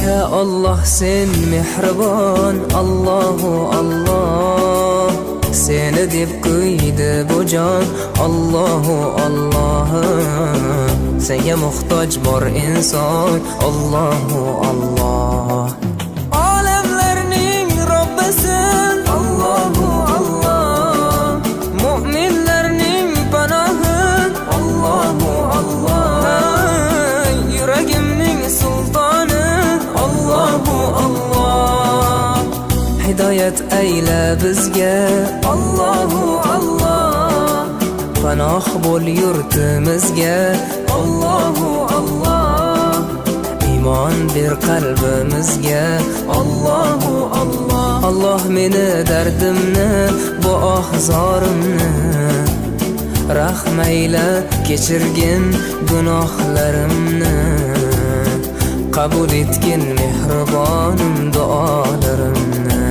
Ya Allah sen mehribon, Allahu Allah. Seni deb kuydi bu jon, Allahu Allah. Senga muhtoj bor inson, Allahu Allah. Olamlarning Robbisin, Allahu Allah. Mu'minlarning panohi, Allahu Allah. Yuragimning sultoni, Allahu Allah. Hidoyat ayla bizga, Allahu Allah. Panoh bo'l yurtimizga, Allahu Allah. Iymon ber qalbimizga, Allahu Allah. Allah meni dardimni, bu ohzorimni rahmayla kechirgin gunohlarimni. Qabul etgin mehribonim duolarimni.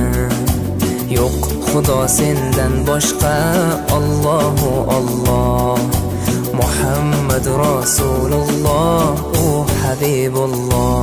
Yo'q Xudo sendan boshqa, Allahu Allah. Muhammad Rasululloh, u Habibulloh.